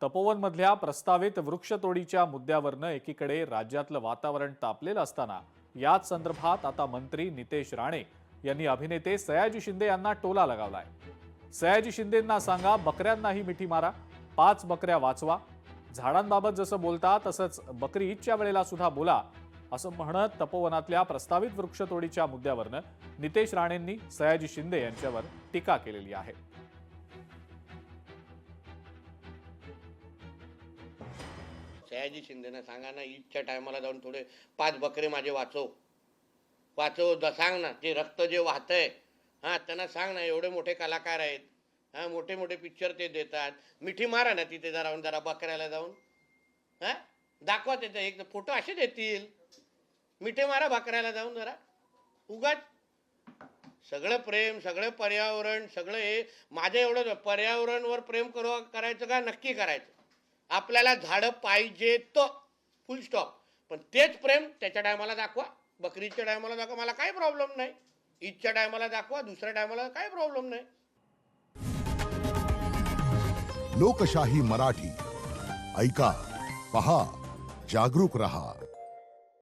तपोवनमधल्या प्रस्तावित वृक्षतोडीच्या मुद्द्यावरनं एकीकडे राज्यातलं वातावरण तापलेलं असताना याच संदर्भात आता मंत्री नितेश राणे यांनी अभिनेते सयाजी शिंदे यांना टोला लगावलाय। सयाजी शिंदेंना सांगा बकऱ्यांनाही मिठी मारा, 5 बकऱ्या वाचवा, झाडांबाबत जसं बोलता तसंच बकरी ईदच्या वेळेला सुद्धा बोला, असं म्हणत तपोवनातल्या प्रस्तावित वृक्षतोडीच्या मुद्द्यावरनं नितेश राणेंनी सयाजी शिंदे यांच्यावर टीका केलेली आहे। सयाजी शिंदेना सांगा ना, ईदच्या टायमाला जाऊन थोडे 5 बकरे माझे वाचव सांग ना, ते रक्त जे वाहतंय त्यांना सांग ना, एवढे मोठे कलाकार आहेत, मोठे मोठे पिक्चर ते देतात, मिठी मारा ना तिथे जरा बकऱ्याला जाऊन दाखवा, त्याचा एक फोटो असे देतील, मिठी मारा बकऱ्याला जाऊन जरा। उगाच सगळं प्रेम, सगळं पर्यावरण, सगळं हे माझं एवढं पर्यावरणवर प्रेम करायचं का, नक्की करायचं, आपल्याला झाडं पाहिजे तो फुल स्टॉप, पण तेच प्रेम त्याच्या टायमाला दाखवा, बकरीच्या टायमाला दाखवा, मला काही प्रॉब्लेम नाही, ईदच्या टायमाला दाखवा, दुसऱ्या टायमाला काही प्रॉब्लेम नाही। लोकशाही मराठी ऐका, पहा, जागरूक रहा।